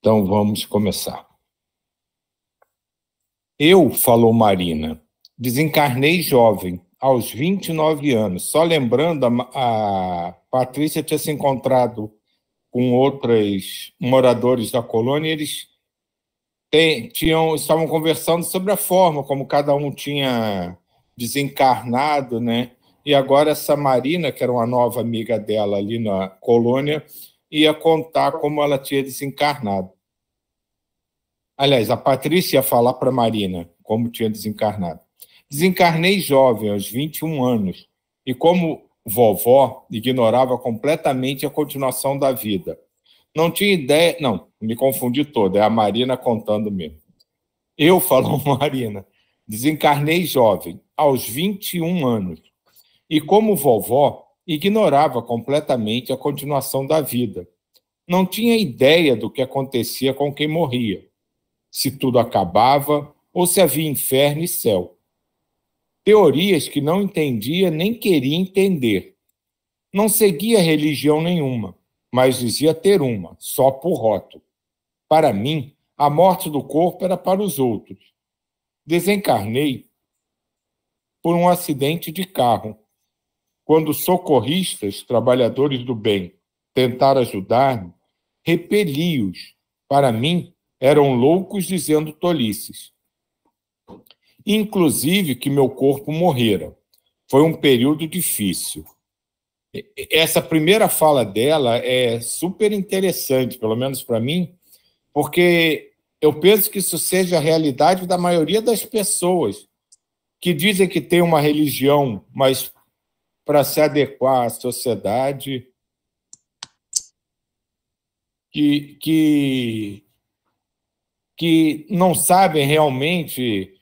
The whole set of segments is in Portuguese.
Então, vamos começar. Eu, falou Marina, desencarnei jovem, aos 29 anos. Só lembrando, a Patrícia tinha se encontrado com outros moradores da colônia e eles estavam conversando sobre a forma como cada um tinha desencarnado, né? E agora essa Marina, que era uma nova amiga dela ali na colônia, ia contar como ela tinha desencarnado. Aliás, a Patrícia ia falar para a Marina como tinha desencarnado. Desencarnei jovem, aos 21 anos, e como vovó, ignorava completamente a continuação da vida. Não tinha ideia... Não, me confundi toda, é a Marina contando mesmo. Eu, falou Marina, desencarnei jovem, aos 21 anos, e como vovó, ignorava completamente a continuação da vida. Não tinha ideia do que acontecia com quem morria, se tudo acabava ou se havia inferno e céu. Teorias que não entendia nem queria entender. Não seguia religião nenhuma, mas dizia ter uma, só por rótulo. Para mim, a morte do corpo era para os outros. Desencarnei por um acidente de carro. Quando socorristas, trabalhadores do bem, tentaram ajudar-me, repeli-os. Para mim, eram loucos dizendo tolices. Inclusive que meu corpo morrera. Foi um período difícil. Essa primeira fala dela é super interessante, pelo menos para mim, porque eu penso que isso seja a realidade da maioria das pessoas que dizem que tem uma religião, mas para se adequar à sociedade, que não sabem realmente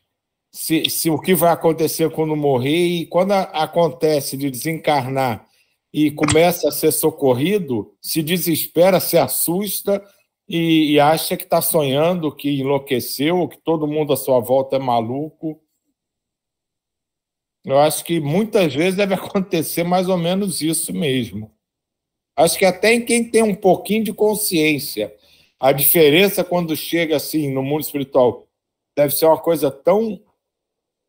se o que vai acontecer quando morrer, e quando acontece de desencarnar e começa a ser socorrido, se desespera, se assusta e acha que está sonhando, que enlouqueceu, que todo mundo à sua volta é maluco. Eu acho que muitas vezes deve acontecer mais ou menos isso mesmo. Acho que até em quem tem um pouquinho de consciência, a diferença quando chega assim no mundo espiritual deve ser uma coisa tão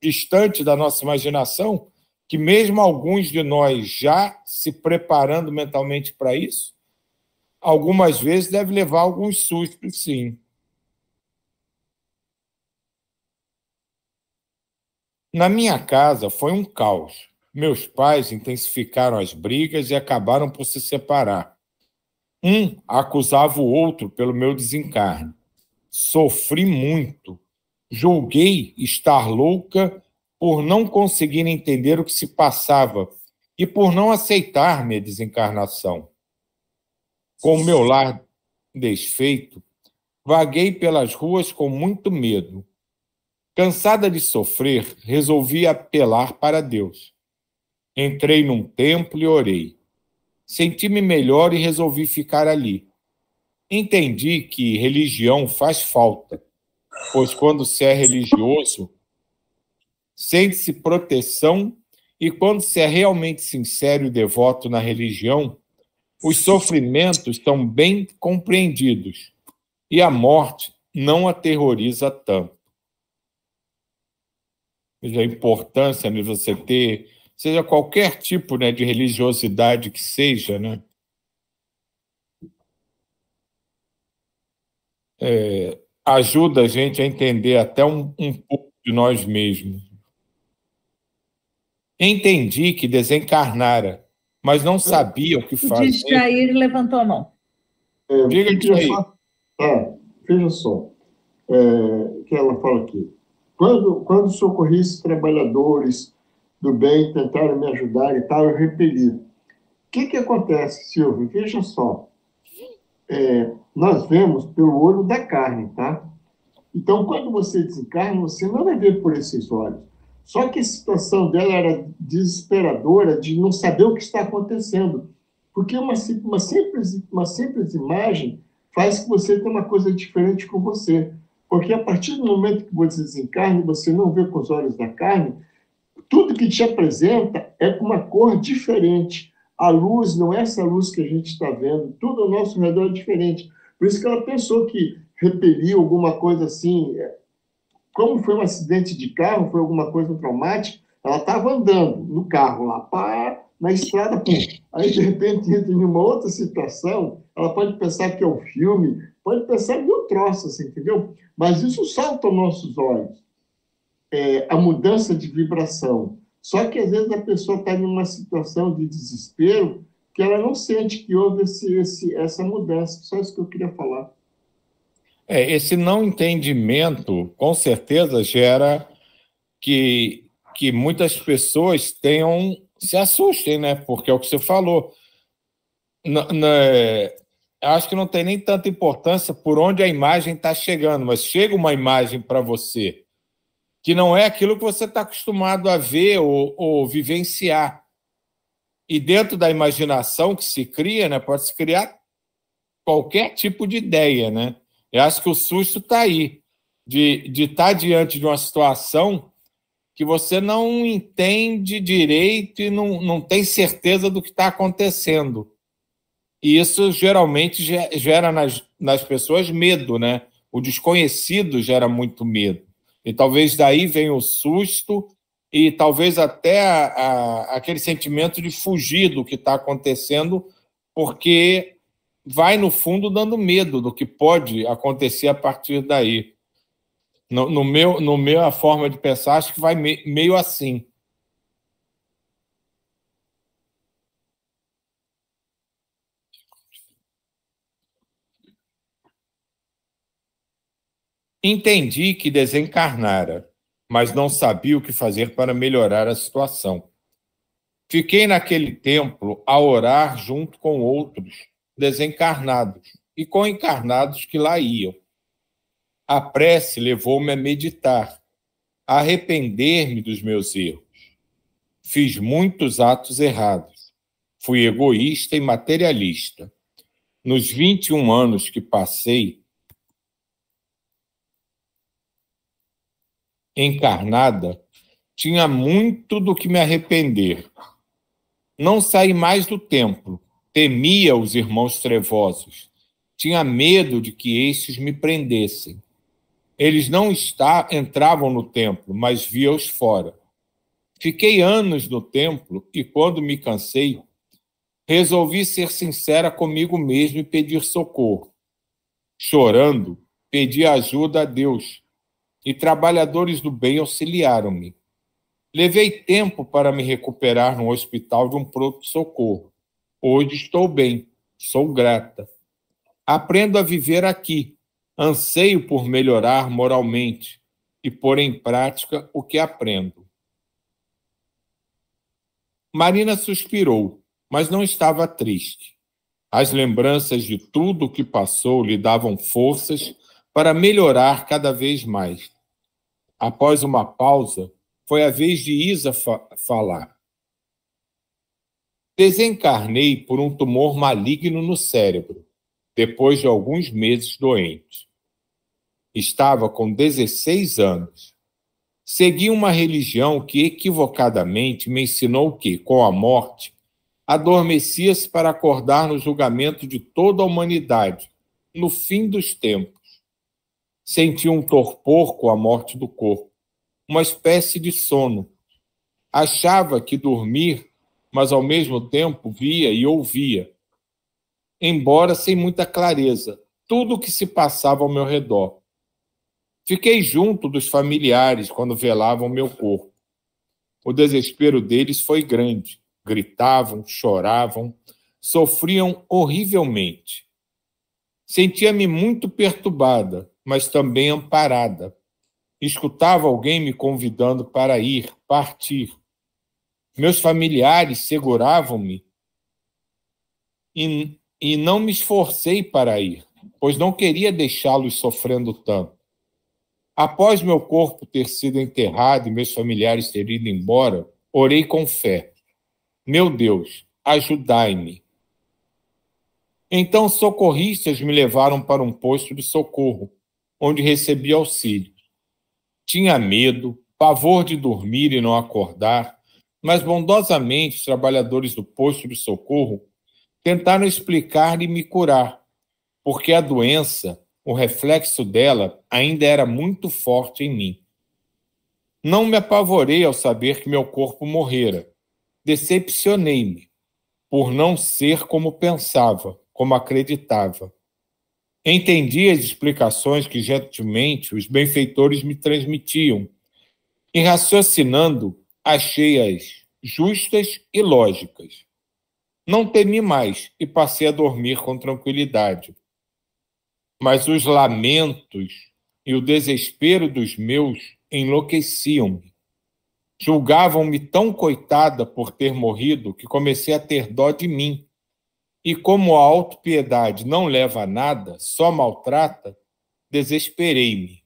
distante da nossa imaginação que mesmo alguns de nós já se preparando mentalmente para isso, algumas vezes deve levar alguns sustos, sim. Na minha casa foi um caos. Meus pais intensificaram as brigas e acabaram por se separar. Um acusava o outro pelo meu desencarne. Sofri muito. Julguei estar louca por não conseguir entender o que se passava e por não aceitar minha desencarnação. Com o meu lar desfeito, vaguei pelas ruas com muito medo. Cansada de sofrer, resolvi apelar para Deus. Entrei num templo e orei. Senti-me melhor e resolvi ficar ali. Entendi que religião faz falta, pois quando se é religioso, sente-se proteção, e quando se é realmente sincero e devoto na religião, os sofrimentos são bem compreendidos e a morte não aterroriza tanto. A importância de você ter, seja qualquer tipo, né, de religiosidade que seja, né? Ajuda a gente a entender até um pouco de nós mesmos. Entendi que desencarnara, mas não sabia o que fazer. Jair levantou a mão. Diga isso aí. Veja só, que ela fala aqui. Quando socorri trabalhadores do bem tentaram me ajudar e tal, eu repeli. O que acontece, Silvio? Veja só. Nós vemos pelo olho da carne, tá? Então, quando você desencarna, você não vai ver por esses olhos. Só que a situação dela era desesperadora de não saber o que está acontecendo. Porque uma simples imagem faz que você tenha uma coisa diferente com você. Porque a partir do momento que você desencarna e você não vê com os olhos da carne, tudo que te apresenta é com uma cor diferente. A luz não é essa luz que a gente está vendo, tudo ao nosso redor é diferente. Por isso que ela pensou que repeliu alguma coisa assim. Como foi um acidente de carro, foi alguma coisa traumática, ela estava andando no carro lá, pá, na estrada, pum. Aí, de repente, entra em uma outra situação, ela pode pensar que é um filme, pode pensar que é um troço, assim, entendeu? Mas isso salta aos nossos olhos, a mudança de vibração. Só que, às vezes, a pessoa está em uma situação de desespero que ela não sente que houve essa mudança. Só isso que eu queria falar. Esse não entendimento, com certeza, gera que muitas pessoas se assustem, né? Porque é o que você falou. Acho que não tem nem tanta importância por onde a imagem está chegando, mas chega uma imagem para você que não é aquilo que você está acostumado a ver ou vivenciar. E dentro da imaginação que se cria, né, pode-se criar qualquer tipo de ideia, né? Eu acho que o susto está aí, de estar diante de uma situação que você não entende direito e não tem certeza do que está acontecendo. E isso geralmente gera nas pessoas medo, né? O desconhecido gera muito medo. E talvez daí venha o susto e talvez até aquele sentimento de fugir do que está acontecendo, porque vai, no fundo, dando medo do que pode acontecer a partir daí. No meu, a forma de pensar, acho que vai meio assim. Entendi que desencarnara, mas não sabia o que fazer para melhorar a situação. Fiquei naquele templo a orar junto com outros desencarnados e com encarnados que lá iam. A prece levou-me a meditar, a arrepender-me dos meus erros. Fiz muitos atos errados. Fui egoísta e materialista. Nos 21 anos que passei encarnada, tinha muito do que me arrepender. Não saí mais do templo. Temia os irmãos trevosos. Tinha medo de que estes me prendessem. Eles não entravam no templo, mas via-os fora. Fiquei anos no templo e, quando me cansei, resolvi ser sincera comigo mesmo e pedir socorro. Chorando, pedi ajuda a Deus e trabalhadores do bem auxiliaram-me. Levei tempo para me recuperar no hospital de um pronto-socorro. Hoje estou bem, sou grata. Aprendo a viver aqui, anseio por melhorar moralmente e pôr em prática o que aprendo. Marina suspirou, mas não estava triste. As lembranças de tudo o que passou lhe davam forças para melhorar cada vez mais. Após uma pausa, foi a vez de Isa falar. Desencarnei por um tumor maligno no cérebro, depois de alguns meses doente. Estava com 16 anos. Segui uma religião que equivocadamente me ensinou que, com a morte, adormecia-se para acordar no julgamento de toda a humanidade, no fim dos tempos. Senti um torpor com a morte do corpo, uma espécie de sono. Achava que dormir, mas ao mesmo tempo via e ouvia, embora sem muita clareza, tudo o que se passava ao meu redor. Fiquei junto dos familiares quando velavam meu corpo. O desespero deles foi grande. Gritavam, choravam, sofriam horrivelmente. Sentia-me muito perturbada, mas também amparada. Escutava alguém me convidando para ir, partir. Meus familiares seguravam-me e não me esforcei para ir, pois não queria deixá-los sofrendo tanto. Após meu corpo ter sido enterrado e meus familiares terem ido embora, orei com fé. Meu Deus, ajudai-me. Então socorristas me levaram para um posto de socorro, onde recebi auxílio. Tinha medo, pavor de dormir e não acordar, mas bondosamente os trabalhadores do posto de socorro tentaram explicar e me curar. porque a doença, o reflexo dela, ainda era muito forte em mim. Não me apavorei ao saber que meu corpo morrera. Decepcionei-me por não ser como pensava, como acreditava. Entendi as explicações que gentilmente os benfeitores me transmitiam e, raciocinando, achei-as justas e lógicas. Não temi mais e passei a dormir com tranquilidade. Mas os lamentos e o desespero dos meus enlouqueciam-me. Julgavam-me tão coitada por ter morrido que comecei a ter dó de mim. E como a autopiedade não leva a nada, só maltrata, desesperei-me.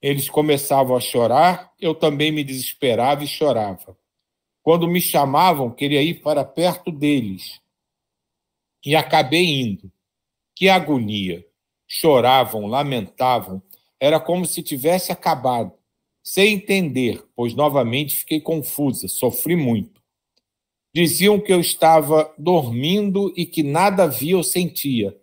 Eles começavam a chorar, eu também me desesperava e chorava. Quando me chamavam, queria ir para perto deles. E acabei indo. Que agonia! Choravam, lamentavam. Era como se tivesse acabado. Sem entender, pois novamente fiquei confusa, sofri muito. Diziam que eu estava dormindo e que nada via ou sentia.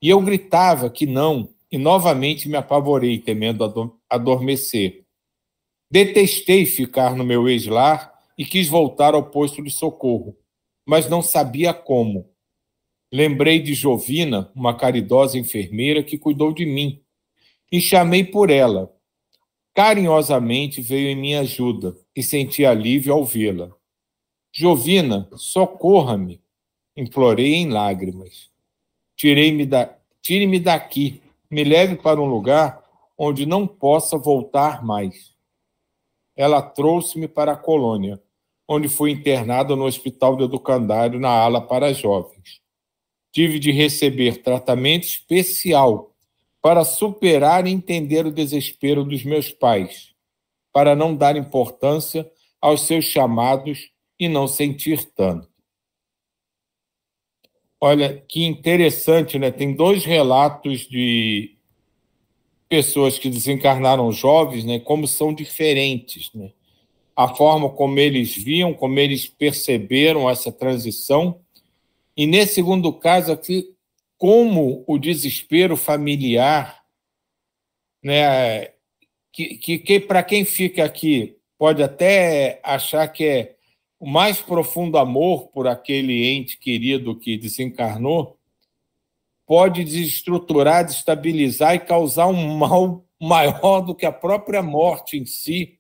E eu gritava que não, e novamente me apavorei, temendo adormecer. Detestei ficar no meu ex-lar e quis voltar ao posto de socorro, mas não sabia como. Lembrei de Jovina, uma caridosa enfermeira que cuidou de mim, e chamei por ela. Carinhosamente veio em minha ajuda e senti alívio ao vê-la. Jovina, socorra-me, implorei em lágrimas. Tire-me daqui, me leve para um lugar onde não possa voltar mais. Ela trouxe-me para a colônia, onde fui internada no Hospital do Educandário, na ala para jovens. Tive de receber tratamento especial para superar e entender o desespero dos meus pais, para não dar importância aos seus chamados e não sentir tanto. Olha, que interessante, né? Tem 2 relatos de pessoas que desencarnaram jovens, né? Como são diferentes, né? A forma como eles viam, como eles perceberam essa transição. E nesse segundo caso aqui, como o desespero familiar, né? Que para quem fica aqui pode até achar que é o mais profundo amor por aquele ente querido que desencarnou, pode desestruturar, destabilizar e causar um mal maior do que a própria morte em si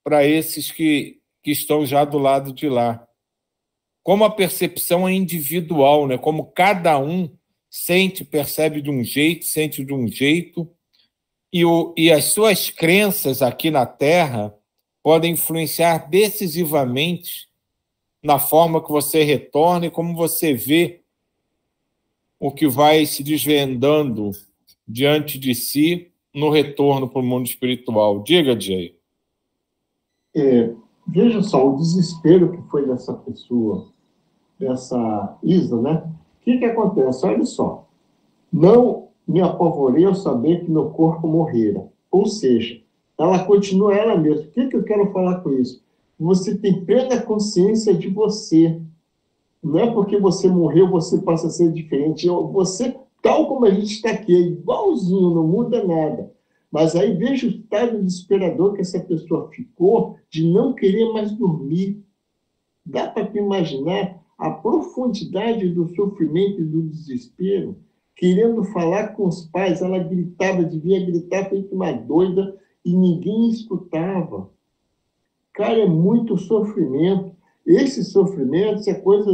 para esses que estão já do lado de lá. Como a percepção é individual, né? Como cada um sente, percebe de um jeito, sente de um jeito, e as suas crenças aqui na Terra podem influenciar decisivamente na forma que você retorna e como você vê o que vai se desvendando diante de si no retorno para o mundo espiritual. Diga, Jay. Veja só, o desespero que foi dessa pessoa, dessa Isa, né? O que acontece? Olha só. Não me apavorei ao saber que meu corpo morrera. Ou seja, ela continua ela mesma. O que eu quero falar com isso? Você tem plena consciência de você. Não é porque você morreu, você passa a ser diferente. Você, tal como a gente está aqui, é igualzinho, não muda nada. Mas aí veja o estado desesperador que essa pessoa ficou de não querer mais dormir. Dá para imaginar a profundidade do sofrimento e do desespero? Querendo falar com os pais, ela gritava, devia gritar feito uma doida e ninguém escutava. Cara, é muito sofrimento. Esse sofrimento é coisa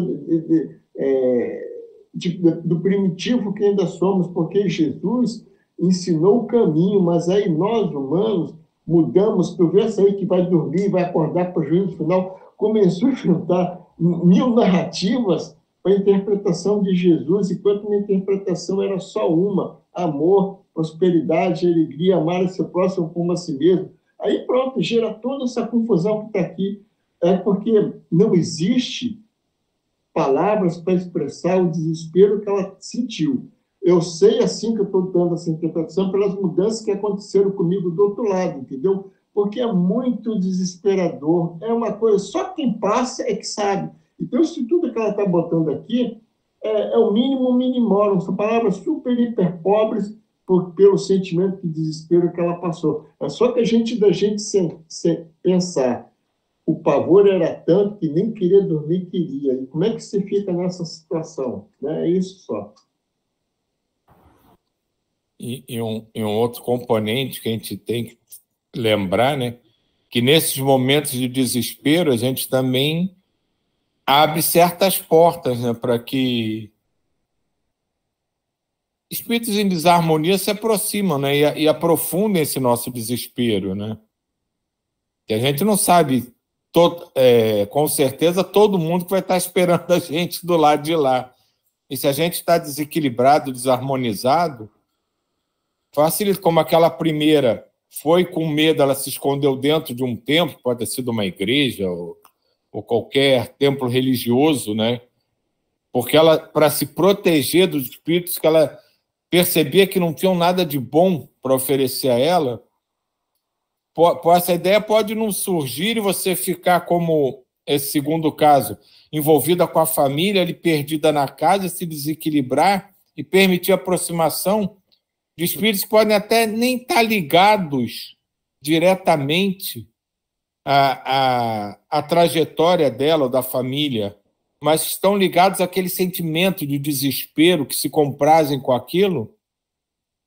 do primitivo que ainda somos, porque Jesus ensinou o caminho, mas aí nós, humanos, mudamos. Tu vê essa aí que vai dormir, vai acordar para o juízo final, começou a enfrentar 1000 narrativas para a interpretação de Jesus, enquanto minha interpretação era só uma: amor, prosperidade, alegria, amar o seu próximo como a si mesmo. Aí pronto, gera toda essa confusão que está aqui. É porque não existe palavras para expressar o desespero que ela sentiu. Eu sei, assim que eu estou dando essa interpretação, pelas mudanças que aconteceram comigo do outro lado, entendeu? Porque é muito desesperador. É uma coisa, só quem passa é que sabe. Então, isso tudo que ela está botando aqui é o mínimo minimorum, são palavras super, hiper pobres pelo sentimento de desespero que ela passou. É só que da gente sem pensar, o pavor era tanto que nem queria dormir queria. E como é que você fica nessa situação? Né? É isso só. E um outro componente que a gente tem que lembrar, né, que nesses momentos de desespero a gente também abre certas portas, né, para que espíritos em desarmonia se aproximam, né, e aprofundem esse nosso desespero, né? Que a gente não sabe com certeza todo mundo que vai estar esperando a gente do lado de lá. E se a gente está desequilibrado, desarmonizado, facilita, como aquela primeira foi com medo, ela se escondeu dentro de um templo, pode ter sido uma igreja ou qualquer templo religioso, né? Porque ela, para se proteger dos espíritos que ela percebia que não tinham nada de bom para oferecer a ela, essa ideia pode não surgir e você ficar como esse segundo caso, envolvida com a família, ali perdida na casa, se desequilibrar e permitir a aproximação de espíritos que podem até nem estar ligados diretamente à trajetória dela ou da família, mas estão ligados àquele sentimento de desespero, que se comprazem com aquilo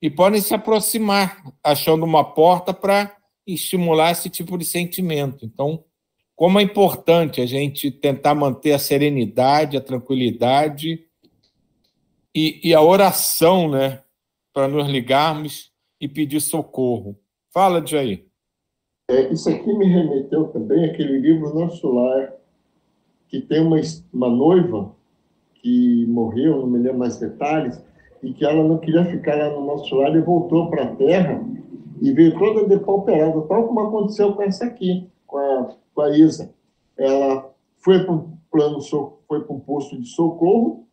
e podem se aproximar, achando uma porta para estimular esse tipo de sentimento. Então, como é importante a gente tentar manter a serenidade, a tranquilidade e a oração, né, para nos ligarmos e pedir socorro. Fala, Jair. Isso aqui me remeteu também àquele livro Nosso Lar, que tem uma noiva que morreu, não me lembro mais detalhes, e que ela não queria ficar lá no Nosso Lar e voltou para a Terra e veio toda depauperada, tal como aconteceu com essa aqui, com a Isa. Ela foi para um posto de socorro,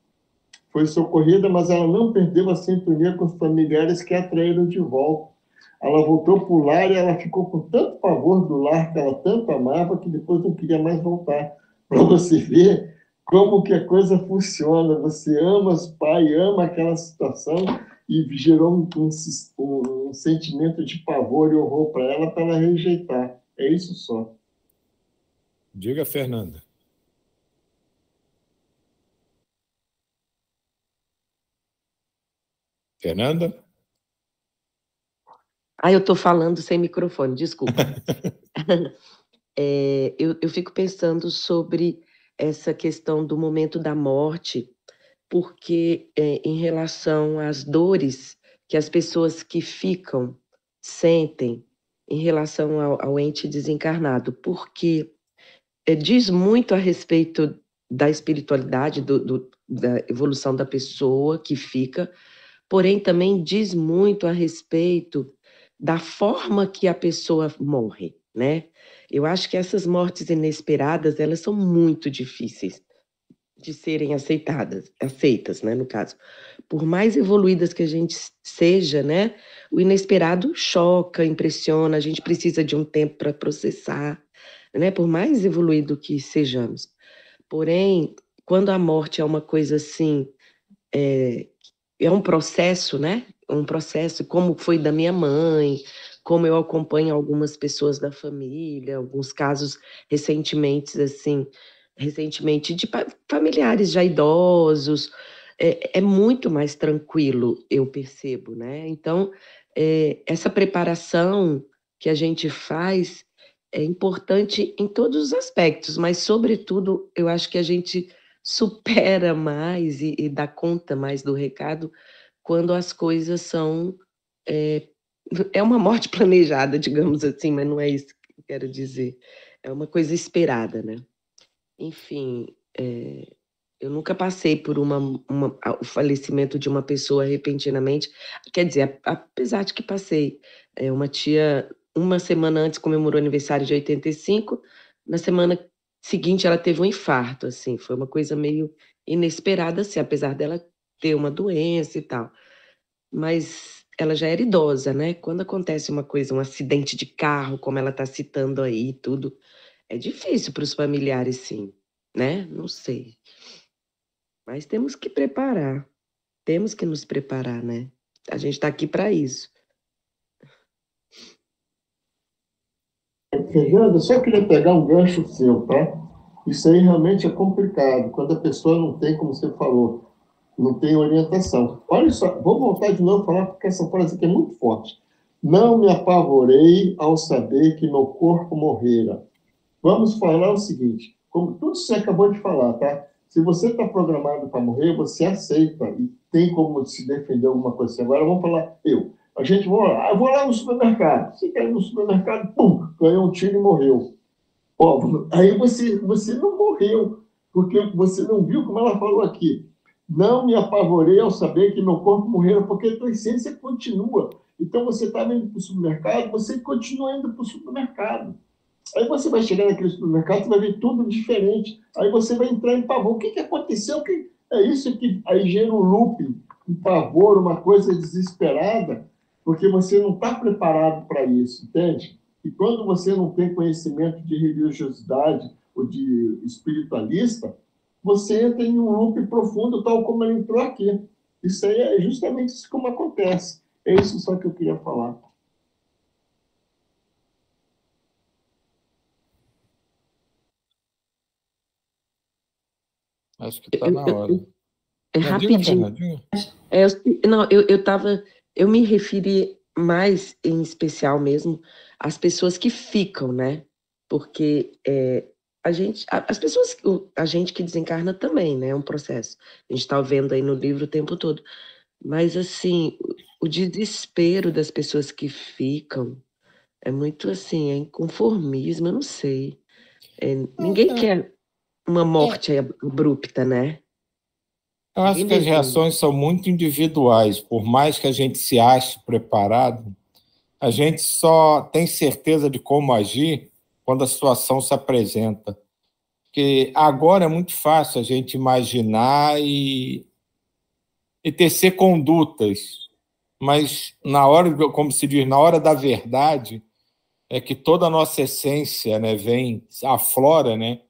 foi socorrida, mas ela não perdeu a sintonia com os familiares que a atraíram de volta. Ela voltou para o lar e ela ficou com tanto pavor do lar que ela tanto amava que depois não queria mais voltar. Para você ver como que a coisa funciona. Você ama os pais, ama aquela situação e gerou um sentimento de pavor e horror para ela rejeitar. É isso só. Diga, Fernanda. Fernanda? Eu estou falando sem microfone, desculpa. Eu fico pensando sobre essa questão do momento da morte, porque em relação às dores que as pessoas que ficam sentem em relação ao ente desencarnado, porque diz muito a respeito da espiritualidade, da evolução da pessoa que fica, porém também diz muito a respeito da forma que a pessoa morre, né? Eu acho que essas mortes inesperadas, elas são muito difíceis de serem aceitas, né, no caso. Por mais evoluídas que a gente seja, né, o inesperado choca, impressiona, a gente precisa de um tempo para processar, né, por mais evoluído que sejamos. Porém, quando a morte é uma coisa assim, é um processo, né, um processo como foi da minha mãe, como eu acompanho algumas pessoas da família, alguns casos recentemente, assim, de familiares já idosos, é muito mais tranquilo, eu percebo, né? Então, essa preparação que a gente faz é importante em todos os aspectos, mas, sobretudo, eu acho que a gente supera mais e dá conta mais do recado quando as coisas são... É uma morte planejada, digamos assim, mas não é isso que eu quero dizer. É uma coisa esperada, né? Enfim, eu nunca passei por o falecimento de uma pessoa repentinamente. Quer dizer, apesar de que passei. Uma tia, uma semana antes, comemorou aniversário de 85, na semana seguinte ela teve um infarto, assim, foi uma coisa meio inesperada, assim, apesar dela ter uma doença e tal. Mas ela já era idosa, né? Quando acontece uma coisa, um acidente de carro, como ela está citando aí, tudo, é difícil para os familiares, sim, né? Não sei. Mas temos que preparar, temos que nos preparar, né? A gente está aqui para isso. Fernanda, eu só queria pegar um gancho seu, tá? Isso aí realmente é complicado, quando a pessoa não tem, como você falou, não tem orientação. Olha só, vou voltar de novo a falar, porque essa frase aqui é muito forte. Não me apavorei ao saber que meu corpo morrera. Vamos falar o seguinte, como tudo você acabou de falar, tá? Se você está programado para morrer, você aceita e tem como se defender alguma coisa assim. Agora vamos falar, a gente vai lá, eu vou lá no supermercado. Você quer ir no supermercado, pum, ganhou um tiro e morreu. Ó, aí você não morreu, porque você não viu como ela falou aqui. Não me apavorei ao saber que meu corpo morreu, porque a tua essência continua. Então você está indo para o supermercado, você continua indo para o supermercado. Aí você vai chegar naquele supermercado, você vai ver tudo diferente. Aí você vai entrar em pavor. O que aconteceu? É isso que aí gera um looping, um pavor, uma coisa desesperada, porque você não está preparado para isso, entende? E quando você não tem conhecimento de religiosidade ou de espiritualista, você entra em um loop profundo, tal como ele entrou aqui. Isso aí é justamente isso como acontece. É isso só que eu queria falar. Acho que está na hora. É rapidinho. Eu me referi mais em especial mesmo às pessoas que ficam, né? Porque a gente que desencarna também, né? É um processo. A gente está vendo aí no livro o tempo todo. Mas, assim, o desespero das pessoas que ficam é muito, assim, é inconformismo, eu não sei. Ninguém quer uma morte abrupta, né? Eu acho que as reações são muito individuais. Por mais que a gente se ache preparado, a gente só tem certeza de como agir quando a situação se apresenta. Porque agora é muito fácil a gente imaginar e tecer condutas, mas na hora, como se diz, na hora da verdade, é que toda a nossa essência, né, aflora, né?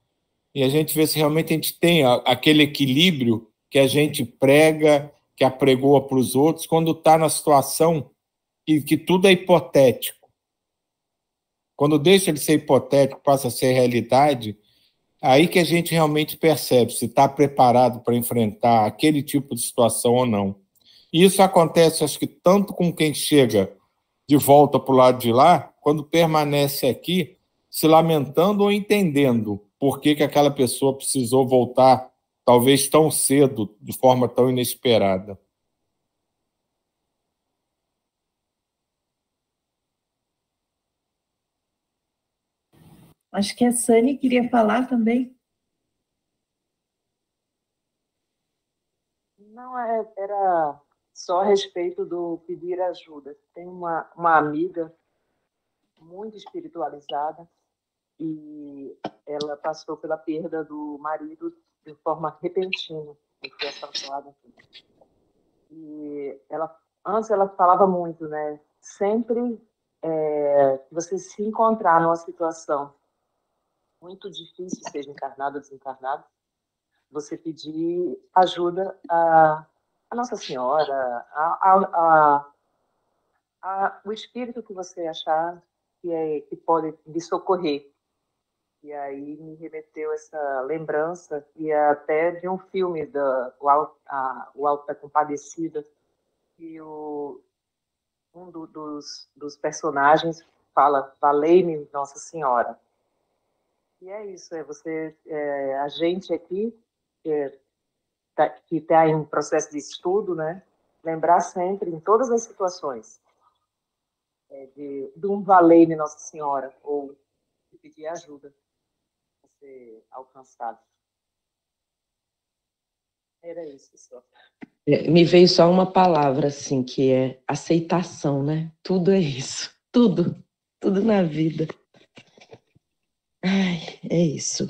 E a gente vê se realmente a gente tem aquele equilíbrio que a gente prega, que apregoa para os outros, quando está na situação que tudo é hipotético. Quando deixa de ser hipotético, passa a ser realidade, aí que a gente realmente percebe se está preparado para enfrentar aquele tipo de situação ou não. E isso acontece, acho que tanto com quem chega de volta para o lado de lá, quando permanece aqui, se lamentando ou entendendo por que aquela pessoa precisou voltar, talvez tão cedo, de forma tão inesperada. Acho que a Sani queria falar também. Não, era só a respeito do pedir ajuda. Tem uma amiga muito espiritualizada e ela passou pela perda do marido de forma repentina, que foi assaltada. E antes ela falava muito, né? Sempre que você se encontrar numa situação muito difícil, seja encarnado ou desencarnado, você pedir ajuda a Nossa Senhora, o espírito que você achar que pode lhe socorrer. E aí me remeteu essa lembrança, e até de um filme, O Alto da Compadecida, que dos personagens fala: valei-me Nossa Senhora. E é isso, a gente aqui, que está em processo de estudo, né, lembrar sempre, em todas as situações, de um valei-me Nossa Senhora, ou de pedir ajuda para ser alcançado. Era isso, só. Me veio só uma palavra, assim, que é aceitação, né? Tudo é isso. Tudo na vida. Ai, é isso.